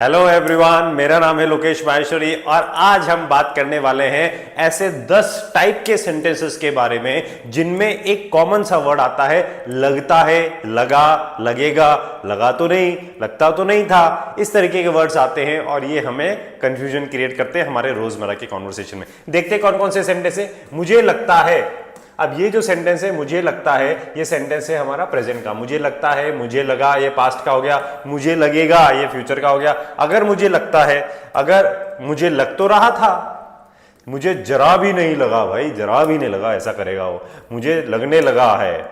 Hello everyone, मेरा नाम है लोकेश माहेश्वरी और आज हम बात करने वाले हैं ऐसे 10 टाइप के सेंटेंसेस के बारे में जिनमें एक कॉमन सा वर्ड आता है लगता है, लगा, लगेगा, लगा तो नहीं, लगता तो नहीं था। इस तरीके के वर्ड्स आते हैं और ये हमें कंफ्यूजन क्रिएट करते हैं हमारे रोजमर्रा के कॉन्वर्सेशन में। देखते हैं कौन कौन से सेंटेंस है। मुझे लगता है, अब ये जो सेंटेंस है मुझे लगता है, ये सेंटेंस है हमारा प्रेजेंट का। मुझे लगता है, मुझे लगा, ये पास्ट का हो गया। मुझे लगेगा, ये फ्यूचर का हो गया। अगर मुझे लगता है, अगर मुझे लग तो रहा था, मुझे जरा भी नहीं लगा, भाई जरा भी नहीं लगा ऐसा करेगा वो। मुझे लगने लगा है,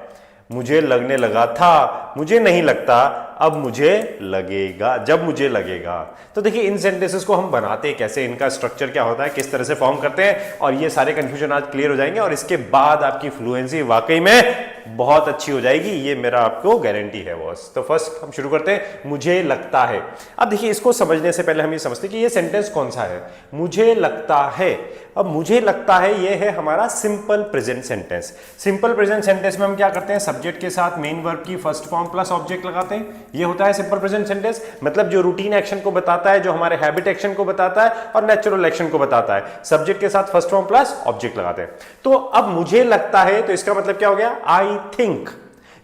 मुझे लगने लगा था, मुझे नहीं लगता, अब मुझे लगेगा, जब मुझे लगेगा। तो देखिए इन सेंटेंसेस को हम बनाते हैं कैसे, इनका स्ट्रक्चर क्या होता है, किस तरह से फॉर्म करते हैं, और ये सारे कंफ्यूजन आज क्लियर हो जाएंगे और इसके बाद आपकी फ्लुएंसी वाकई में बहुत अच्छी हो जाएगी, ये मेरा आपको गारंटी है बॉस। तो फर्स्ट हम शुरू करते हैं, मुझे लगता है। अब देखिए इसको समझने से पहले हम ये समझते हैं कि ये सेंटेंस कौन सा है। मुझे लगता है, अब मुझे लगता है ये है हमारा simple present sentence. Simple present sentence में हम क्या करते हैं, सब्जेक्ट के साथ मेन वर्ब की फर्स्ट फॉर्म प्लस ऑब्जेक्ट लगाते हैं। ये होता है सिंपल प्रेजेंट सेंटेंस, मतलब जो रूटीन एक्शन को बताता है, जो हमारे हैबिट एक्शन को बताता है और नेचुरल एक्शन को बताता है। सब्जेक्ट के साथ फर्स्ट फॉर्म प्लस ऑब्जेक्ट लगाते हैं। तो अब मुझे लगता है, तो इसका मतलब क्या हो गया, आई थिंक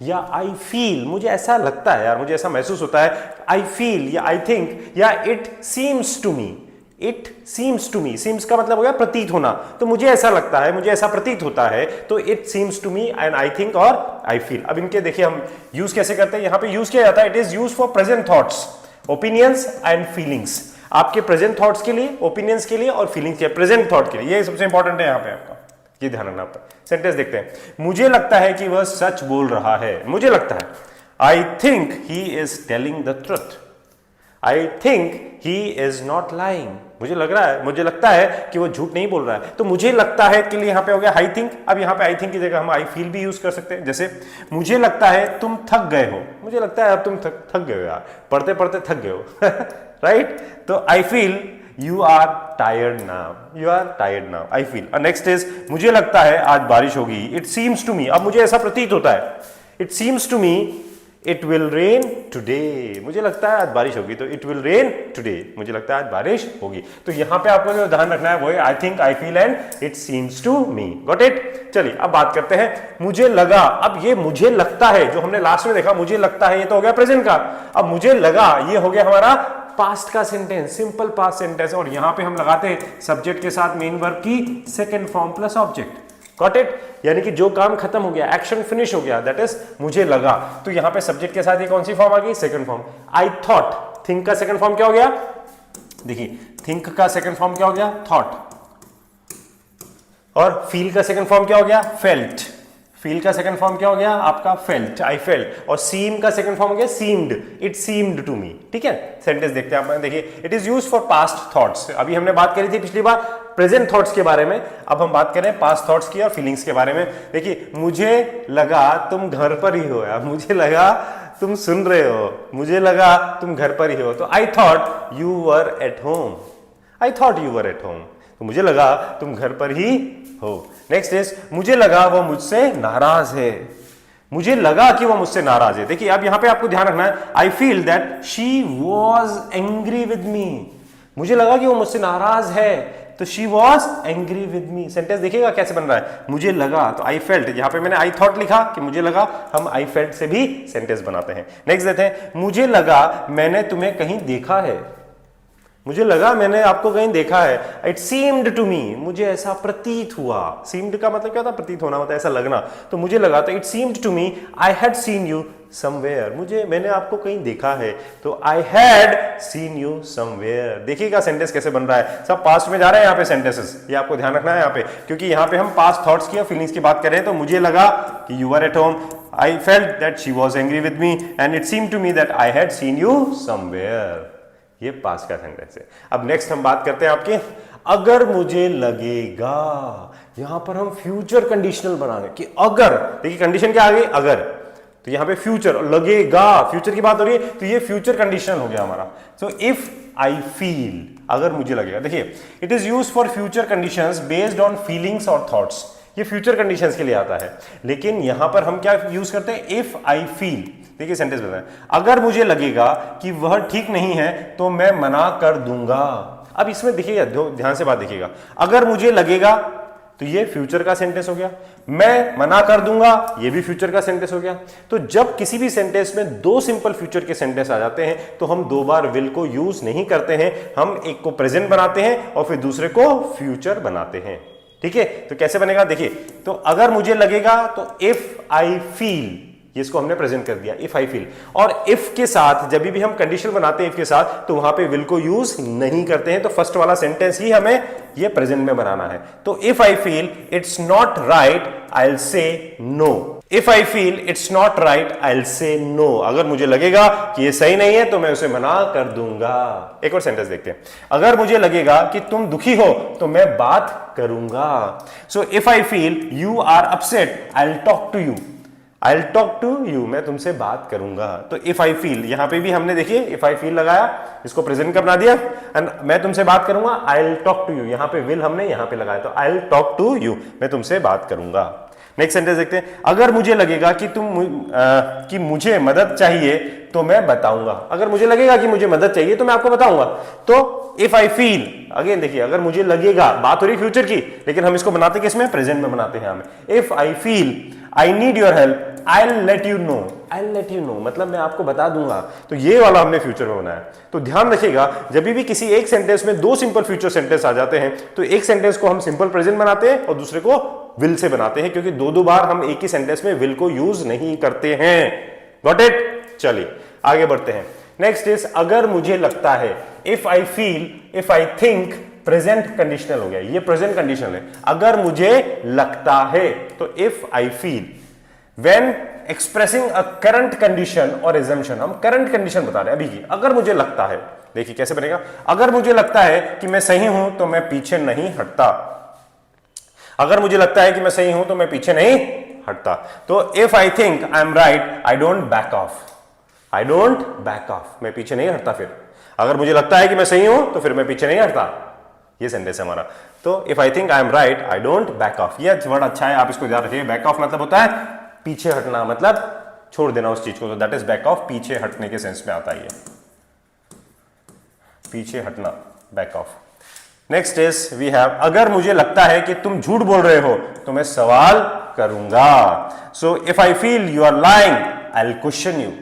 या आई फील, मुझे ऐसा लगता है यार, मुझे ऐसा महसूस होता है। आई फील या आई थिंक या it seems to me. It seems to me, seems का मतलब हो गया प्रतीत होना। तो मुझे ऐसा लगता है, मुझे ऐसा प्रतीत होता है, तो it seems to me and I think और आई फील। अब इनके देखिए हम यूज कैसे करते हैं, यहां पे यूज किया जाता है, it is use for present thoughts, opinions and feelings. आपके प्रेजेंट थॉट्स के लिए, ओपिनियंस के लिए और फीलिंग्स के, प्रेजेंट थॉट के लिए, ये सबसे इंपॉर्टेंट है यहां पे आपका, ये ध्यान रखना आपका। सेंटेंस देखते हैं, मुझे लगता है कि वह सच बोल रहा है। मुझे लगता है, I think he is telling the truth. I think he is not lying. मुझे लग रहा है, मुझे लगता है कि वो झूठ नहीं बोल रहा है। तो मुझे लगता है के लिए यहां पे हो गया आई थिंक। अब यहां पे आई थिंक की जगह हम आई फील भी यूज कर सकते हैं। जैसे मुझे लगता है तुम थक गए हो। मुझे लगता है अब तुम थक गए हो यार, पढ़ते पढ़ते थक गए हो राइट। तो I feel you are tired now, you are tired now, I feel. Next is, मुझे लगता है आज बारिश होगी। इट सीम्स टू मी, अब मुझे ऐसा प्रतीत होता है, it seems to me it will rain today. मुझे लगता है आज बारिश होगी, तो इट विल रेन टुडे, मुझे लगता है आज बारिश होगी। तो यहां पे आपको जो ध्यान रखना है वो है I think, I feel and it seems to me. Got it. चलिए अब बात करते हैं, मुझे लगा। अब ये मुझे लगता है जो हमने लास्ट में देखा, मुझे लगता है, ये तो हो गया प्रेजेंट का। अब मुझे लगा, ये हो गया हमारा पास्ट का सेंटेंस, सिंपल पास्ट सेंटेंस। और यहां पे हम लगाते हैं सब्जेक्ट के साथ मेन वर्ब की second form plus object. Got it. यानी कि जो काम खत्म हो गया, एक्शन फिनिश हो गया, दैट इज मुझे लगा। तो यहां पे सब्जेक्ट के साथ ये कौन सी फॉर्म आ गई, second form. I thought, think का सेकंड फॉर्म क्या हो गया, देखिए थिंक का सेकंड फॉर्म क्या हो गया, थॉट। और फील का सेकंड फॉर्म क्या हो गया, फेल्ट। फील का सेकंड फॉर्म क्या हो गया आपका, फेल्ट, आई फेल्ट। और सीम का सेकंड फॉर्म हो गया seemed, it seemed to me. ठीक है, सेंटेंस देखते हैं आप। देखिए it is used for past thoughts. अभी हमने बात करी थी पिछली बार प्रेजेंट थॉट्स के बारे में, अब हम बात करें पास्ट थॉट्स की और फीलिंग्स के बारे में। देखिए मुझे लगा तुम घर पर ही हो यार, मुझे लगा तुम सुन रहे हो, मुझे लगा तुम घर पर ही हो। तो I thought you were at home, I thought you were at home. तो मुझे लगा तुम घर पर ही हो। नेक्स्ट इज, मुझे लगा वो मुझसे नाराज है। मुझे लगा कि वो मुझसे नाराज है। देखिए अब यहां पे आपको ध्यान रखना है, I feel that she was angry with मी। मुझे लगा कि वो मुझसे नाराज है, तो she was angry with me. Sentence देखिएगा कैसे बन रहा है, मुझे लगा, तो आई फेल्ट, यहां पे मैंने आई थॉट लिखा कि मुझे लगा, हम आई फेल्ट से भी सेंटेंस बनाते हैं। नेक्स्ट देते हैं, मुझे लगा मैंने तुम्हें कहीं देखा है। मुझे लगा मैंने आपको कहीं देखा है। इट सीम्ड टू मी, मुझे ऐसा प्रतीत हुआ। सीम्ड का मतलब क्या था, प्रतीत होना, मतलब ऐसा लगना। तो मुझे लगा, तो it seemed to me I had seen you somewhere. मैंने आपको कहीं देखा है, तो I had seen you somewhere. देखिएगा सेंटेंस कैसे बन रहा है, सब पास्ट में जा रहे हैं यहाँ पे सेंटेंसेस, ये आपको ध्यान रखना है यहाँ पे, क्योंकि यहाँ पे हम पास्ट थॉट्स की और फीलिंग्स की बात कर रहे हैं। तो मुझे लगा कि you are at home, I felt that she was angry with me and it seemed to me that I had seen you somewhere. ये पास्ट का सेंटेंस है। अब नेक्स्ट हम बात करते हैं आपके, अगर मुझे लगेगा। यहां पर हम फ्यूचर कंडीशनल बनाएंगे कि अगर, देखिए कंडीशन क्या आ गई, अगर, तो यहां पे फ्यूचर, लगेगा, फ्यूचर की बात हो रही है, तो ये फ्यूचर कंडीशनल हो गया हमारा। सो इफ आई फील, अगर मुझे लगेगा। देखिए it is used for future conditions based on feelings और थॉट्स। ये फ्यूचर कंडीशंस के लिए आता है। लेकिन यहां पर हम क्या यूज करते हैं, इफ आई फील। देखिए सेंटेंस बताएं, अगर मुझे लगेगा कि वह ठीक नहीं है तो मैं मना कर दूंगा। अब इसमें देखिएगा, ध्यान से बात देखिएगा, अगर मुझे लगेगा तो ये फ्यूचर का सेंटेंस हो गया, मैं मना कर दूंगा ये भी फ्यूचर का सेंटेंस हो गया। तो जब किसी भी सेंटेंस में दो सिंपल फ्यूचर के सेंटेंस आ जाते हैं तो हम दो बार विल को यूज नहीं करते हैं, हम एक को प्रेजेंट बनाते हैं और फिर दूसरे को फ्यूचर बनाते हैं। ठीक है, तो कैसे बनेगा देखिए, तो अगर मुझे लगेगा तो इफ आई फील, इसको हमने प्रेजेंट कर दिया, इफ आई फील। और इफ के साथ जब भी हम कंडीशन बनाते हैं इफ के साथ तो वहां पे विल को यूज नहीं करते हैं, तो फर्स्ट वाला सेंटेंस ही हमें ये प्रेजेंट में बनाना है। तो if I feel it's not right I will say no. If I feel it's not right I will say no. अगर मुझे लगेगा कि ये सही नहीं है तो मैं उसे मना कर दूंगा। एक और सेंटेंस देखते हैं, अगर मुझे लगेगा कि तुम दुखी हो तो मैं बात करूंगा। So if I feel you are upset I will talk to you. I'll talk to you, मैं तुमसे बात करूंगा। तो इफ आई फील, यहां पे भी हमने देखिए इफ आई फील लगाया, इसको प्रेजेंट का बना दिया, एंड मैं तुमसे बात करूंगा I'll talk to you, यहां पे विल हमने यहां पे लगाया, तो I'll talk to you, मैं तुमसे बात करूंगा। नेक्स्ट सेंटेंस देखते हैं, अगर मुझे लगेगा कि मुझे मदद चाहिए तो मैं बताऊंगा। अगर मुझे लगेगा कि मुझे मदद चाहिए तो मैं आपको बताऊंगा। तो इफ आई फील, अगेन देखिए, अगर मुझे लगेगा, बात हो रही फ्यूचर की, लेकिन हम इसको बनाते किसमें, प्रेजेंट में बनाते हैं हमें। If I feel I need your help I'll let you know, I'll let you know मतलब मैं आपको बता दूंगा। तो ये वाला हमने फ्यूचर में बनाया। तो ध्यान रखिएगा, जब भी किसी एक सेंटेंस में दो सिंपल फ्यूचर सेंटेंस आ जाते हैं तो एक सेंटेंस को हम सिंपल प्रेजेंट बनाते हैं और दूसरे को विल से बनाते हैं, क्योंकि दो बार हम एक ही सेंटेंस में विल को यूज नहीं करते हैं। Got it? चलिए आगे बढ़ते हैं। नेक्स्ट इज अगर मुझे लगता है, if I feel, if I think, present conditional हो गया, ये प्रेजेंट कंडीशनल है। अगर मुझे लगता है तो if I feel, When expressing a current condition or assumption, हम करंट कंडीशन बता रहे हैं अभी की। अगर मुझे लगता है, देखिए कैसे बनेगा, अगर मुझे लगता है कि मैं सही हूं तो मैं पीछे नहीं हटता। अगर मुझे लगता है कि मैं सही हूं तो मैं पीछे नहीं हटता। तो if I think I am right I don't back of, I don't back of, मैं पीछे नहीं हटता। फिर अगर मुझे लगता है कि मैं सही हूं तो फिर मैं पीछे नहीं हटता, ये सेंटेंस है हमारा। तो if I think I am right I don't back of, ये वर्ड अच्छा है, आप इसको याद रखिए। बैक ऑफ मतलब होता है पीछे हटना, मतलब छोड़ देना उस चीज को, तो दैट इज बैक ऑफ, पीछे हटने के सेंस में आता है ये, पीछे हटना, back off. Next is we have, अगर मुझे लगता है कि तुम झूठ बोल रहे हो तो मैं सवाल करूंगा। So if I feel you are lying I will question you,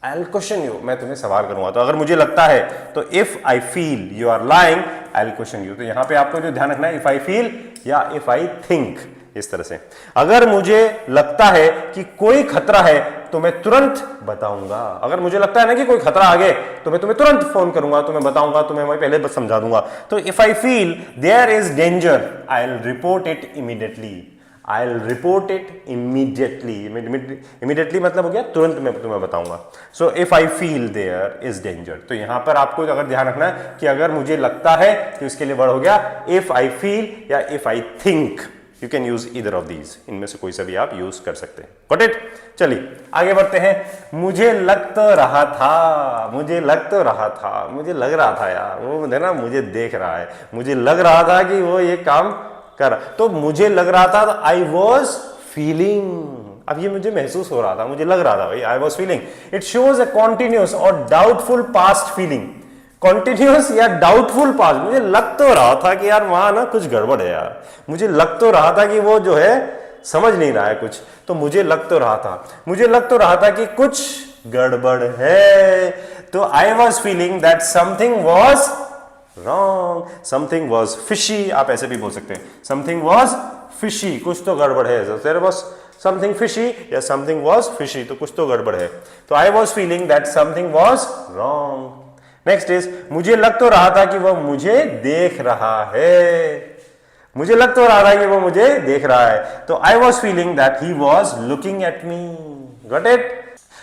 I will question you, मैं तुम्हें सवाल करूंगा। तो अगर मुझे लगता है तो if I feel you are lying I will question you. तो यहां पे आपको जो ध्यान रखना है, इफ आई फील या इफ आई थिंक, इस तरह से। अगर मुझे लगता है कि कोई खतरा है तो मैं तुरंत बताऊंगा। अगर मुझे लगता है ना कि कोई खतरा आ गया तो मैं तुम्हें तुरंत फोन करूंगा, तुम्हें बताऊंगा, तुम्हें मैं पहले समझा दूंगा। तो if I feel there is danger I will report it immediately, I will report it immediately. Immediately मतलब हो गया तुरंत मैं तुम्हें बताऊंगा। So if I feel there is danger, तो यहां पर आपको अगर ध्यान रखना है कि अगर मुझे लगता है तो इसके लिए वर्ड हो गया इफ आई फील या if I think. You can use either of these, इनमें से कोई सा भी आप यूज कर सकते हैं। Got it? चलिए आगे बढ़ते हैं। मुझे लग तो रहा था, मुझे लग तो रहा था, मुझे लग रहा था यार, वो ना मुझे देख रहा है, मुझे लग रहा था कि वो ये काम कर, तो मुझे लग रहा था, तो आई वॉज फीलिंग। अब ये मुझे महसूस हो रहा था, मुझे लग रहा था भाई, आई was feeling. It shows a continuous और डाउटफुल पास्ट फीलिंग। कॉन्टिन्यूस या डाउटफुल पास्ट, मुझे लग तो रहा था कि यार वहां ना कुछ गड़बड़ है यार, मुझे लग तो रहा था कि वो जो है समझ नहीं रहा है कुछ, तो मुझे लग तो रहा था, मुझे लग तो रहा था कि कुछ गड़बड़ है। तो I was feeling that something was wrong, something was fishy, आप ऐसे भी बोल सकते हैं, समथिंग वॉज फिशी, कुछ तो गड़बड़ है। देयर वाज समथिंग फिशी या समथिंग वॉज फिशी, तो कुछ तो गड़बड़ है। तो I was feeling that something was wrong. Next is मुझे लग तो रहा था कि वो मुझे देख रहा है, मुझे लग तो रहा था कि वो मुझे देख रहा है। तो I was feeling that he was looking at me. Got it?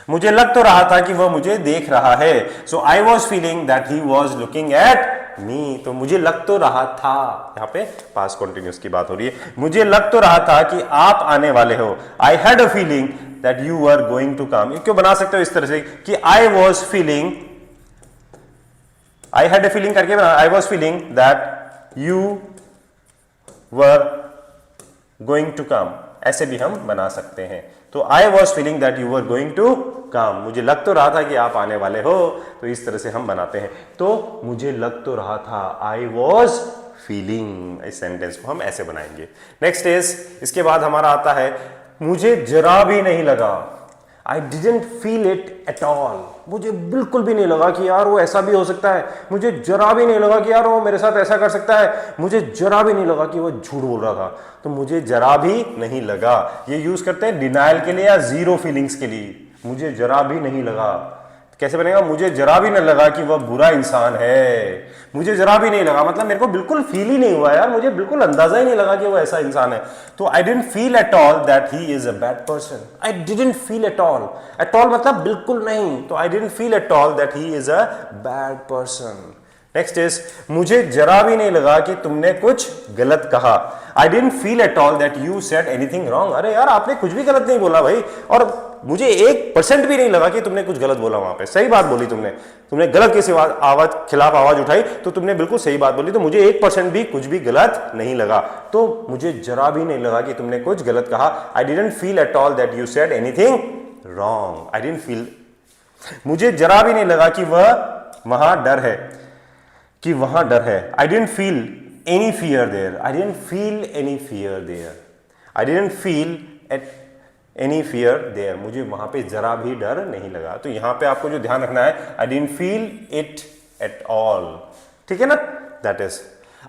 मुझे लग तो रहा था कि वो मुझे देख रहा है। So I was feeling that he was looking at me. तो मुझे लग तो रहा था, यहां पे पास्ट कंटिन्यूअस की बात हो रही है। मुझे लग तो रहा था कि आप आने वाले हो। I had a feeling that you are going to come. क्यों बना सकते हो इस तरह से कि I was feeling, I had a feeling करके बना, I was feeling that you were going to come, ऐसे भी हम बना सकते हैं। तो I was feeling that you were going to come, मुझे लग तो रहा था कि आप आने वाले हो, तो इस तरह से हम बनाते हैं। तो मुझे लग तो रहा था, आई वॉज फीलिंग, इस सेंटेंस को हम ऐसे बनाएंगे। नेक्स्ट इज, इसके बाद हमारा आता है मुझे जरा भी नहीं लगा, I didn't feel it at all, मुझे बिल्कुल भी नहीं लगा कि यार वो ऐसा भी हो सकता है, मुझे जरा भी नहीं लगा कि यार वो मेरे साथ ऐसा कर सकता है, मुझे जरा भी नहीं लगा कि वो झूठ बोल रहा था। तो मुझे जरा भी नहीं लगा, ये यूज करते हैं डिनाइल के लिए या जीरो फीलिंग्स के लिए। मुझे जरा भी नहीं लगा, कैसे बनेगा? मुझे जरा भी नहीं लगा कि वह बुरा इंसान है, मुझे जरा भी नहीं लगा मतलब मेरे को बिल्कुल फील ही नहीं हुआ यार, मुझे बिल्कुल अंदाजा ही नहीं लगा कि वो ऐसा इंसान है। तो आई didn't feel at all that he is a bad person, I didn't feel at all, at all मतलब बिल्कुल नहीं, तो आई didn't feel at all that he is a bad person. Next is, मुझे जरा भी नहीं लगा कि तुमने कुछ गलत कहा, आई didn't feel at all that you said anything wrong, अरे यार आपने कुछ भी गलत नहीं बोला भाई, और मुझे 1% भी नहीं लगा कि तुमने कुछ गलत बोला, वहां पे सही बात बोली तुमने गलत किसी आवाज खिलाफ आवाज उठाई तो तुमने बिल्कुल सही बात बोली, तो मुझे 1% भी कुछ भी गलत नहीं लगा। तो मुझे जरा भी नहीं लगा कि तुमने कुछ गलत कहा, आई didn't feel at all that you said anything wrong, I didn't feel, मुझे जरा भी नहीं लगा कि वहां डर है, कि वहां डर है, I didn't feel any fear there, I didn't feel any fear there, I didn't feel at any fear there, मुझे वहां पे जरा भी डर नहीं लगा। तो यहां पे आपको जो ध्यान रखना है, I didn't feel it at all, ठीक है ना, दैट इज।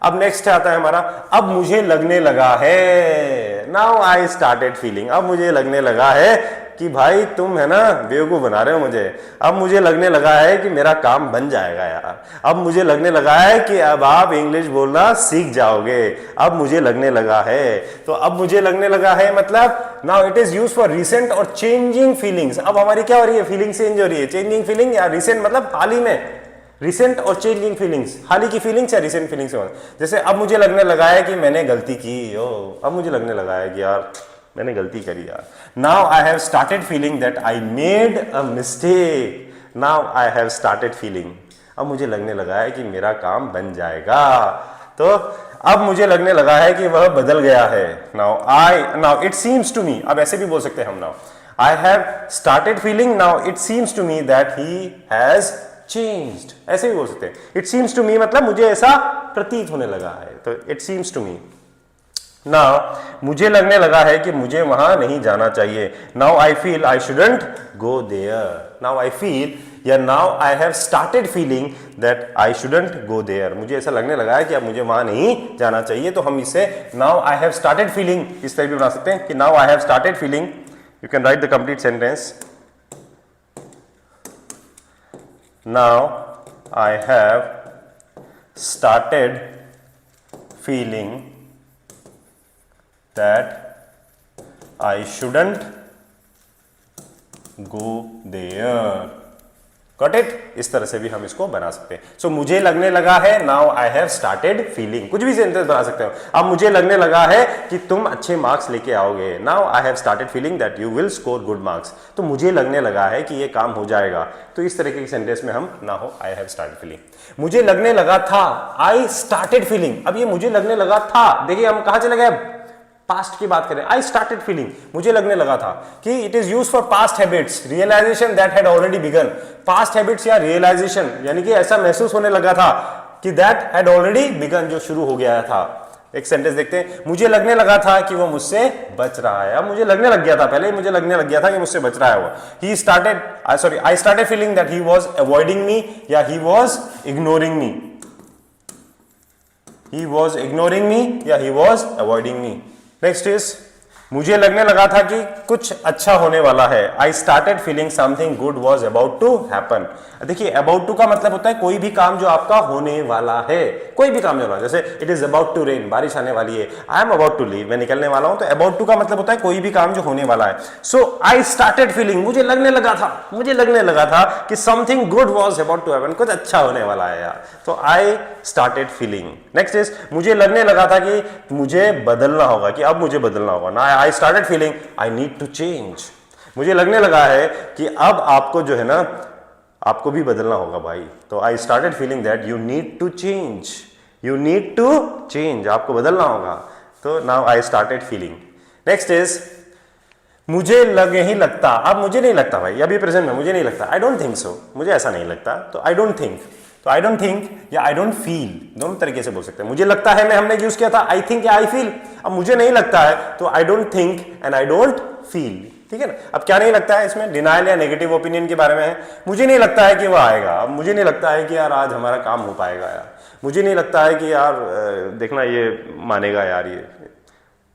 अब नेक्स्ट आता है हमारा, अब मुझे लगने लगा है, नाउ आई स्टार्टेड फीलिंग, अब मुझे लगने लगा है कि भाई तुम है ना बेवकूफ बना रहे हो मुझे, अब मुझे लगने लगा है कि मेरा काम बन जाएगा यार, अब मुझे लगने लगा है कि अब आप इंग्लिश बोलना सीख जाओगे, अब मुझे लगने लगा है। तो अब मुझे लगने लगा है मतलब now it is used for recent और चेंजिंग फीलिंग्स। अब हमारी क्या हो रही है, फीलिंग चेंज हो रही है, चेंजिंग फीलिंग या रिसेंट मतलब हाल ही में, रिसेंट और चेंजिंग फीलिंग्स, हाल ही की फीलिंग्स या रिसेंट फीलिंग्स। जैसे अब मुझे लगने लगा है कि मैंने गलती की, अब मुझे लगने लगा है कि यार मैंने गलती करी यार, now I have started feeling that I made a mistake, now I have started feeling, अब मुझे लगने लगा है कि मेरा काम बन जाएगा। तो अब मुझे लगने लगा है कि वह बदल गया है, now it seems to me, अब ऐसे भी बोल सकते हैं हम, now I have started feeling, now it seems to me that he has changed, ऐसे भी बोल सकते हैं। इट सीम्स टू मी मतलब मुझे ऐसा प्रतीत होने लगा है, तो it seems to me. Now मुझे लगने लगा है कि मुझे वहां नहीं जाना चाहिए, now I feel I shouldn't go there, now I feel या now I have started feeling that I shouldn't go there, मुझे ऐसा लगने लगा है कि अब मुझे वहां नहीं जाना चाहिए। तो हम इसे now I have started feeling इस तरह भी बना सकते हैं कि now I have started feeling, you can write the complete sentence, now I have started feeling that I shouldn't go there, Got it? इस तरह से भी हम इसको बना सकते हैं। सो मुझे लगने लगा है, now I have started feeling, कुछ भी सेंटेंस बना सकते हो। अब मुझे लगने लगा है कि तुम अच्छे मार्क्स लेके आओगे, now I have started feeling that you will score good marks, तो मुझे लगने लगा है कि ये काम हो जाएगा। तो इस तरह के सेंटेंस में हम ना हो आई हैव स्टार्टेड फीलिंग। मुझे लगने लगा था, आई स्टार्टेड फीलिंग। अब ये मुझे लगने लगा था, देखिए हम कहां चले गए, पास्ट की बात करें। आई स्टार्टेड फीलिंग, मुझे लगने लगा था कि it is used for past habits, realization that had already begun. Past habits या रियलाइजेशन यानी कि ऐसा महसूस होने लगा था कि दैट हैड ऑलरेडी बिगन, जो शुरू हो गया था। एक सेंटेंस देखते हैं, मुझे लगने लगा था कि वो मुझसे बच रहा है। अब मुझे लगने लग गया था, पहले मुझे लगने लग गया था कि मुझसे बच रहा है वो। He started, sorry, I started feeling that he was avoiding me या he was ignoring me. He was ignoring me या he was avoiding me. Next is, मुझे लगने लगा था कि कुछ अच्छा होने वाला है। I started feeling something good was about to happen. देखिए अबाउट टू का मतलब होता है कोई भी काम जो आपका होने वाला है, कोई भी काम जो होना है। जैसे it is about to rain, बारिश आने वाली है। I am about to leave, मैं निकलने वाला हूं। तो अबाउट टू का मतलब होता है कोई भी काम जो होने वाला है। सो आई स्टार्टेड फीलिंग, मुझे लगने लगा था कि something good was about to happen, कुछ अच्छा होने वाला है यार। तो I started feeling. Next is, मुझे लगने लगा था कि मुझे बदलना होगा, कि अब मुझे बदलना होगा ना। I started feeling I need to change. मुझे लगने लगा है कि अब आपको जो है ना, आपको भी बदलना होगा भाई। तो I started feeling that you need to change, you need to change, आपको बदलना होगा। तो now I started feeling. Next is मुझे नहीं लगता। अब मुझे नहीं लगता भाई, अभी प्रेजेंट में मुझे नहीं लगता, आई डोंट थिंक सो, मुझे ऐसा नहीं लगता, तो आई डोंट थिंक। तो आई डोंट थिंक या आई डोंट फील दोनों तरीके से बोल सकते हैं। मुझे लगता है में हमने यूज किया था आई थिंक या आई फील। अब मुझे नहीं लगता है तो I don't think and I don't feel, ठीक है ना। अब क्या नहीं लगता है इसमें, डिनायल या नेगेटिव ओपिनियन के बारे में है। मुझे नहीं लगता है कि वो आएगा, अब मुझे नहीं लगता है कि यार आज हमारा काम हो पाएगा यार, मुझे नहीं लगता है कि यार देखना ये मानेगा यार, ये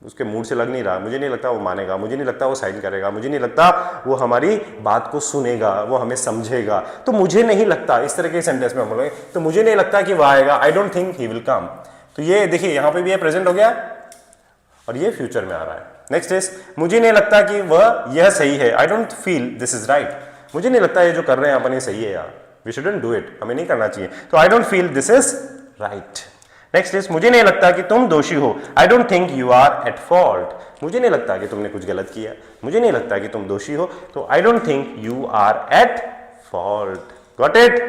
उसके मूड से लग नहीं रहा, मुझे नहीं लगता वो मानेगा, मुझे नहीं लगता वो साइन करेगा, मुझे नहीं लगता वो हमारी बात को सुनेगा, वो हमें समझेगा। तो मुझे नहीं लगता, इस तरह के सेंटेंस में हम बोलेंगे तो मुझे नहीं लगता कि वो आएगा, आई don't think he will come. तो ये देखिए यहां पे भी ये प्रेजेंट हो गया और ये फ्यूचर में आ रहा है। नेक्स्ट इज मुझे नहीं लगता कि वह यह सही है, आई don't feel this is right. मुझे नहीं लगता ये जो कर रहे हैं अपन ये सही है यार, वी शुडंट डू इट, हमें नहीं करना चाहिए, तो I don't feel this is right. Next is मुझे नहीं लगता कि तुम दोषी हो, I don't think you are at fault. मुझे नहीं लगता कि तुमने कुछ गलत किया, मुझे नहीं लगता कि तुम दोषी हो, तो I don't think you are at fault. Got it?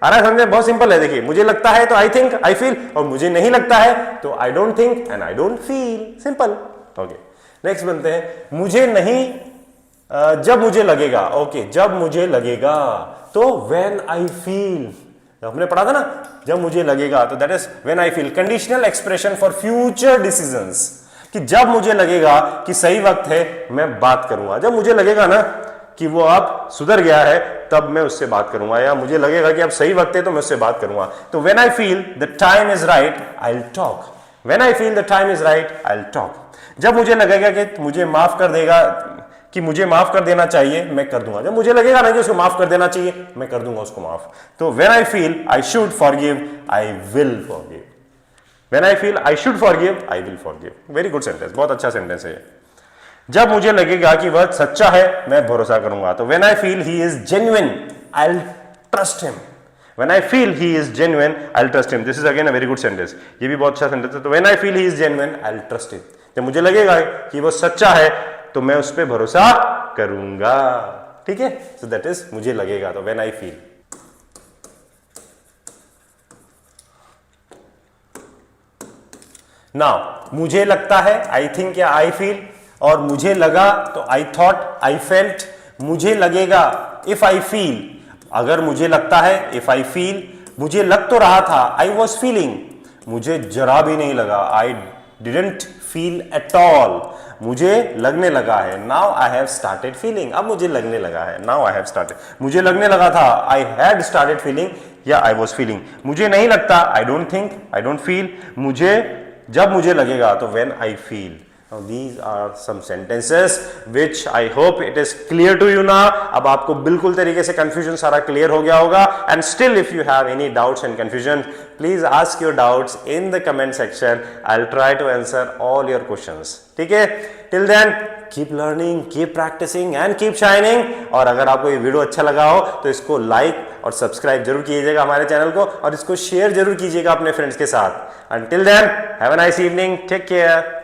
आ रहा है समझे? बहुत सिंपल है। देखिए मुझे लगता है तो आई थिंक आई फील, और मुझे नहीं लगता है तो I don't think and I don't feel. Simple. Okay next बनते हैं मुझे नहीं जब मुझे लगेगा। ओके जब मुझे लगेगा, तो व्हेन आई फील, हमने पढ़ा था ना जब मुझे लगेगा, तो that is when I feel. Conditional expression for future decisions, कि जब मुझे लगेगा कि सही वक्त है मैं बात करूंगा। जब मुझे लगेगा ना कि वो अब सुधर गया है तब मैं उससे बात करूंगा, या मुझे लगेगा कि अब सही वक्त है तो मैं उससे बात करूंगा। तो when I feel the time is right I will talk. When I feel the time is right I will talk. जब मुझे लगेगा कि मुझे माफ कर देगा, कि मुझे माफ कर देना चाहिए, मैं कर दूंगा। जब मुझे लगेगा ना कि उसको माफ कर देना चाहिए, मैं कर दूंगा उसको माफ। तो when I feel I should forgive I will forgive. When I feel I should forgive I will forgive. Very good sentence, बहुत अच्छा सेंटेंस है। जब मुझे लगेगा कि वह सच्चा है मैं भरोसा करूंगा। तो when I feel he is genuine I will trust him. When I feel he is genuine I will trust him. This is again a very good sentence, ये भी बहुत अच्छा सेंटेंस है। तो when I feel he is genuine I will trust him. जब मुझे लगेगा कि वो सच्चा है तो मैं उस पर भरोसा करूंगा, ठीक है। सो दैट इज मुझे लगेगा, तो व्हेन आई फील। नाउ मुझे लगता है आई थिंक या आई फील, और मुझे लगा तो आई थॉट आई फेल्ट। मुझे लगेगा इफ आई फील, अगर मुझे लगता है इफ आई फील, मुझे लग तो रहा था आई वॉज फीलिंग, मुझे जरा भी नहीं लगा आई डिडंट फील एट ऑल, मुझे लगने लगा है। Now I have started feeling, अब मुझे लगने लगा है। नाउ आई हैव स्टार्टेड, मुझे लगने लगा था आई हैड स्टार्टेड फीलिंग या आई वॉज फीलिंग। मुझे नहीं लगता आई don't think I don't feel. मुझे जब मुझे लगेगा तो when I feel. Now these are some sentences which I hope it is clear to you now. अब आपको बिल्कुल तरीके से confusion सारा clear हो गया होगा। And still if you have any doubts and confusion, please ask your doubts in the comment section. I'll try to answer all your questions. ठीक है? Till then, keep learning, keep practicing and keep shining. और अगर आपको ये video अच्छा लगा हो तो इसको लाइक और सब्सक्राइब जरूर कीजिएगा हमारे चैनल को, और इसको शेयर जरूर कीजिएगा अपने फ्रेंड्स के साथ। Until then, have a nice evening. Take care.